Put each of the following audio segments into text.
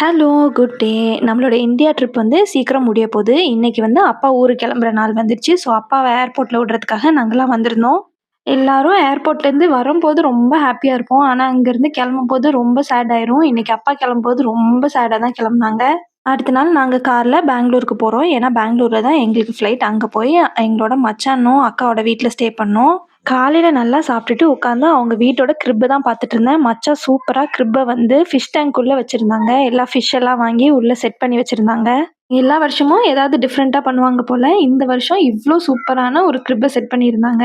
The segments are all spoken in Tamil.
Hello, good day. நம்மளோட இந்தியா ட்ரிப் வந்து சீக்கிரம் முடிய போகுது. இன்னைக்கு வந்து அப்பா ஊருக்கு கிளம்புற நாள் வந்துருச்சு. ஸோ அப்பாவ ஏர்போர்ட்ல விடுறதுக்காக நாங்கலாம் வந்திருந்தோம். எல்லாரும் ஏர்போர்ட்லேருந்து வரும்போது ரொம்ப ஹாப்பியா இருப்போம். ஆனா அங்கேருந்து கிளம்பும்போது ரொம்ப சேட் ஆயிரும். இன்னைக்கு அப்பா கிளம்பும்போது ரொம்ப சேடா தான் கிளம்புனாங்க. அடுத்த நாள் நாங்க கார்ல பெங்களூருக்கு போறோம். ஏன்னா பெங்களூர்ல தான் எங்களுக்கு ஃப்ளைட். அங்க போய் எங்களோட மச்சானும், அக்காவோட வீட்ல ஸ்டே பண்ணோம். காலையில நல்லா சாப்பிட்டுட்டு உட்காந்து அவங்க வீட்டோட கிரிப்ப தான் பார்த்துட்டு இருந்தேன். மச்சான் சூப்பரா கிரிப்ப வந்து ஃபிஷ் டேங்க்குள்ள வச்சிருந்தாங்க. எல்லா ஃபிஷ் எல்லாம் வாங்கி உள்ள செட் பண்ணி வச்சிருந்தாங்க. எல்லா வருஷமும் ஏதாவது டிஃப்ரெண்ட்டா பண்ணுவாங்க போல. இந்த வருஷம் இவ்ளோ சூப்பரான ஒரு கிரிப்ப செட் பண்ணியிருந்தாங்க.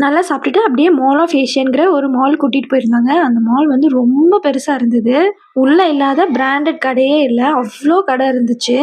நல்லா சாப்பிட்டுட்டு அப்படியே மால் ஆஃப் ஏஷியன்ங்கிற ஒரு மால் கூட்டிட்டு போயிருந்தாங்க. அந்த மால் வந்து ரொம்ப பெருசா இருந்தது. உள்ள இல்லாத பிராண்டட் கடையே இல்ல. அவ்ளோ கடை இருந்துச்சு.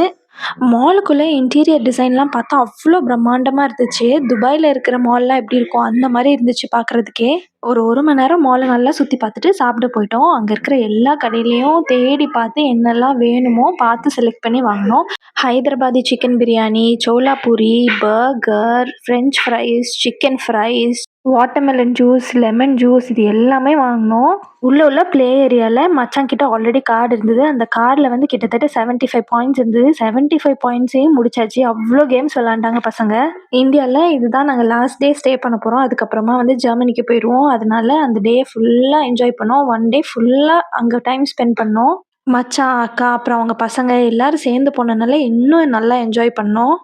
மாலுக்குள்ள இன்டீரியர் டிசைன்லாம் பார்த்தா அவ்ளோ பிரம்மாண்டமா இருந்துச்சு. துபாய்ல இருக்கிற மால்லாம் எப்படி இருக்கும், அந்த மாரி இருந்துச்சு பார்க்கறதுக்கே. ஒரு 1 மணி நேரம் மால நல்லா சுத்தி பார்த்துட்டு சாப்பிட போயிட்டோம். அங்க இருக்கிற எல்லா கடையிலயும் தேடி பார்த்து என்னெல்லாம் வேணுமோ பார்த்து செலக்ட் பண்ணி வாங்குனோம். Hyderabadi chicken biryani, Solapuri, burger, French fries, chicken fries, watermelon juice, lemon juice இது எல்லாமே வாங்குனோம். உள்ள ப்ளே ஏரியால மச்சான் கிட்ட ஆல்ரெடி கார்டு இருந்தது. அந்த கார்டுல வந்து கிட்டத்தட்ட 75 பாயிண்ட்ஸ் இருந்தது. 75 பாயிண்ட்ஸையும் முடிச்சாச்சு. அவ்ளோ கேம்ஸ் விளையாண்டாங்க பசங்க. இந்தியால இதுதான் நாங்க லாஸ்ட் டே ஸ்டே பண்ண போறோம். அதுக்கப்புறமா வந்து ஜெர்மனிக்கு போயிருவோம். அதனால அந்த டே ஃபுல்லா என்ஜாய் பண்ணோம். 1 டே ஃபுல்லா அங்க டைம் ஸ்பெண்ட் பண்ணோம். மச்சான், அக்கா அப்புறம் அவங்க பசங்க எல்லாரும் சேர்ந்து போனனால இன்னும் நல்லா என்ஜாய் பண்ணோம்.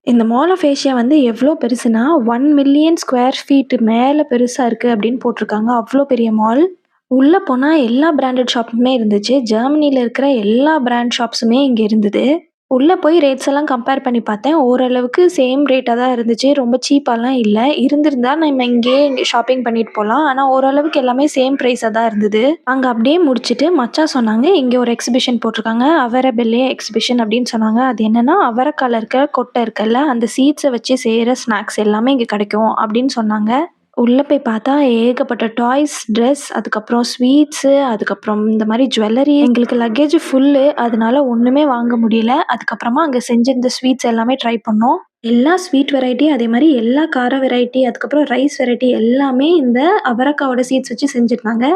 இந்த மால் ஆஃப் ஏஷியா வந்து எவ்ளோ பெருசுனா 1,000,000 ஸ்கொயர் ஃபீட் மேல பெருசா இருக்கு அப்படின்னு போட்டிருக்காங்க. அவ்ளோ பெரிய மால். உள்ள போனா எல்லா பிராண்டட் ஷாப்புமே இருந்துச்சு. ஜெர்மனில இருக்கிற எல்லா பிராண்ட் ஷாப்ஸுமே இங்க இருந்தது. உள்ள போய் ரேட்ஸ் எல்லாம் கம்பேர் பண்ணி பார்த்தேன். ஓரளவுக்கு சேம் ரேட்டா தான் இருந்துச்சு. ரொம்ப சீப்பாலாம் இல்ல. இருந்திருந்தா நம்ம இங்கேயே ஷாப்பிங் பண்ணிட்டு போலாம். ஆனா ஓரளவுக்கு எல்லாமே சேம் பிரைஸா தான் இருந்தது. அங்க அப்படியே முடிச்சுட்டு மச்சான் சொன்னாங்க, இங்க ஒரு எக்ஸிபிஷன் போட்டிருக்காங்க. அவரபில்லே எக்ஸிபிஷன் அப்படின்னு சொன்னாங்க. அது என்னன்னா அவரைக்கால இருக்க கொட்டை இருக்குல்ல, அந்த சீட்ஸை வச்சு செய்யற ஸ்நாக்ஸ் எல்லாமே இங்க கிடைக்கும் அப்படின்னு சொன்னாங்க. உள்ள போய் பார்த்தா ஏகப்பட்ட டாய்ஸ், ட்ரெஸ், அதுக்கப்புறம் ஸ்வீட்ஸு, அதுக்கப்புறம் இந்த மாரி ஜுவல்லரி. எங்களுக்கு லக்கேஜ் ஃபுல்லு. அதனால ஒண்ணுமே வாங்க முடியல. அதுக்கப்புறமா அங்க செஞ்சிருந்த ஸ்வீட்ஸ் எல்லாமே ட்ரை பண்ணோம். எல்லா ஸ்வீட் வெரைட்டி, அதே மாரி எல்லா கார வெரைட்டி, அதுக்கப்புறம் ரைஸ் வெரைட்டி எல்லாமே இந்த அவரக்காவோட சீட்ஸ் வச்சு செஞ்சிருந்தாங்க.